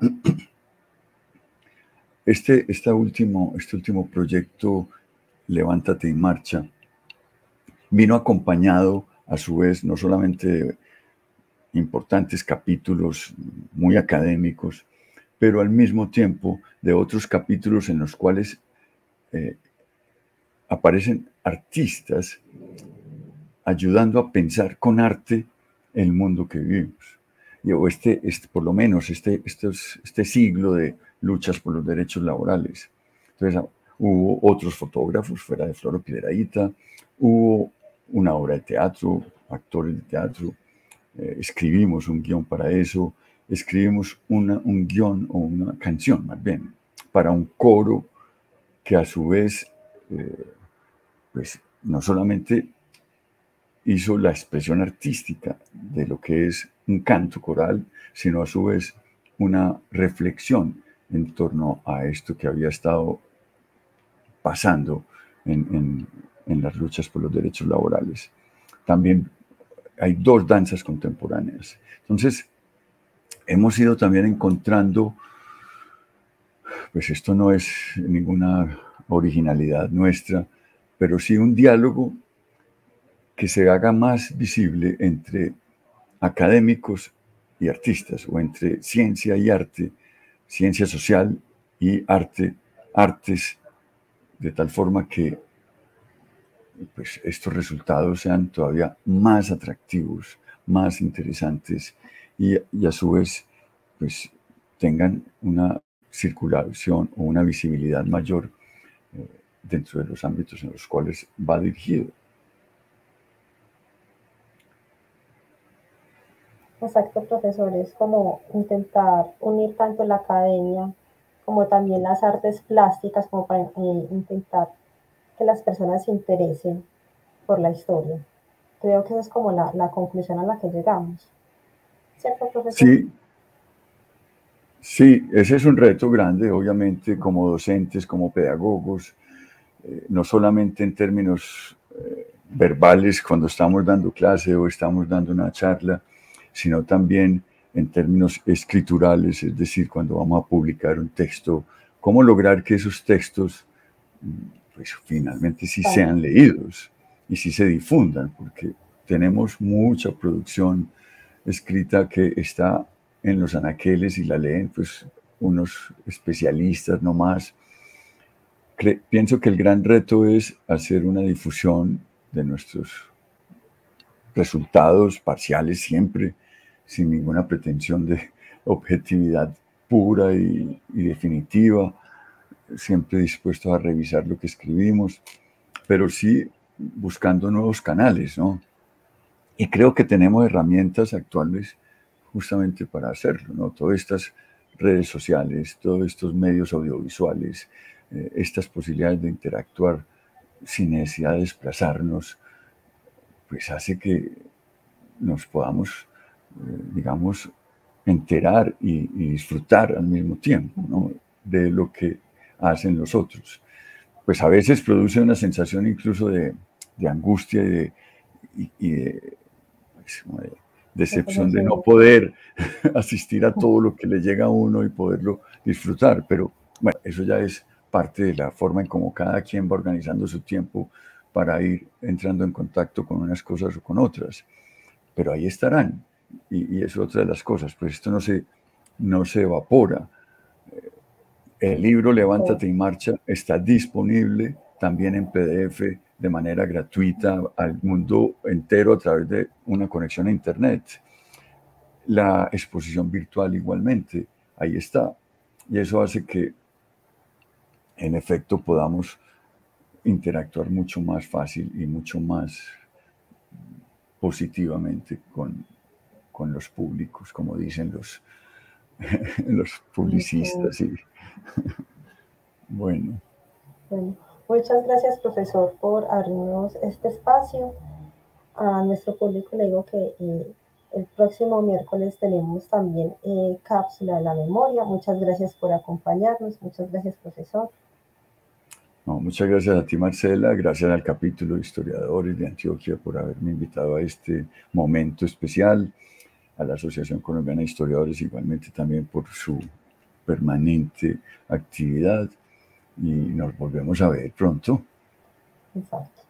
Este último proyecto, Levántate y Marcha, vino acompañado, a su vez, no solamente de importantes capítulos muy académicos, pero al mismo tiempo de otros capítulos en los cuales aparecen artistas ayudando a pensar con arte el mundo que vivimos. O por lo menos este siglo de luchas por los derechos laborales. Entonces, hubo otros fotógrafos fuera de Floro Piedrahíta, hubo una obra de teatro, actores de teatro, escribimos un guión para eso, escribimos un guión o una canción, más bien, para un coro que a su vez, pues, no solamente hizo la expresión artística de lo que es un canto coral, sino a su vez una reflexión en torno a esto que había estado pasando en las luchas por los derechos laborales. También hay dos danzas contemporáneas. Entonces, hemos ido también encontrando, pues esto no es ninguna originalidad nuestra, pero sí un diálogo que se haga más visible entre académicos y artistas, o entre ciencia y arte, ciencia social y artes, de tal forma que pues, estos resultados sean todavía más atractivos, más interesantes y a su vez pues, tengan una circulación o una visibilidad mayor dentro de los ámbitos en los cuales va dirigido. Exacto, profesor, es como intentar unir tanto la academia como también las artes plásticas, como para intentar que las personas se interesen por la historia. Creo que esa es como la conclusión a la que llegamos. ¿Cierto, profesor? Sí, sí, ese es un reto grande, obviamente, como docentes, como pedagogos, no solamente en términos verbales cuando estamos dando clase o estamos dando una charla, sino también en términos escriturales, es decir, cuando vamos a publicar un texto, cómo lograr que esos textos pues finalmente sí Claro, sean leídos y sí se difundan, porque tenemos mucha producción escrita que está en los anaqueles y la leen pues unos especialistas nomás. Pienso que el gran reto es hacer una difusión de nuestros resultados parciales siempre, sin ninguna pretensión de objetividad pura y definitiva, siempre dispuestos a revisar lo que escribimos, pero sí buscando nuevos canales, ¿no? Y creo que tenemos herramientas actuales justamente para hacerlo, ¿no? Todas estas redes sociales, todos estos medios audiovisuales, estas posibilidades de interactuar sin necesidad de desplazarnos, pues hace que nos podamos, digamos, enterar y disfrutar al mismo tiempo, ¿no? De lo que hacen los otros. Pues a veces produce una sensación incluso de angustia y de, pues, como de decepción de no profesor. poder asistir a todo lo que le llega a uno y poderlo disfrutar. Pero bueno, eso ya es parte de la forma en cómo cada quien va organizando su tiempo para ir entrando en contacto con unas cosas o con otras. Pero ahí estarán. Y es otra de las cosas. Pues esto no se evapora. El libro Levántate y Marcha está disponible también en PDF de manera gratuita al mundo entero a través de una conexión a Internet. La exposición virtual igualmente, ahí está. Y eso hace que, en efecto, podamos interactuar mucho más fácil y mucho más positivamente con los públicos, como dicen los publicistas. Y, bueno, Bueno, muchas gracias, profesor, por abrirnos este espacio. A nuestro público le digo que el próximo miércoles tenemos también cápsula de la memoria. Muchas gracias por acompañarnos. Muchas gracias, profesor. no, muchas gracias a ti, Marcela, gracias al capítulo de Historiadores de Antioquia por haberme invitado a este momento especial, a la Asociación Colombiana de Historiadores igualmente también por su permanente actividad y nos volvemos a ver pronto. Exacto.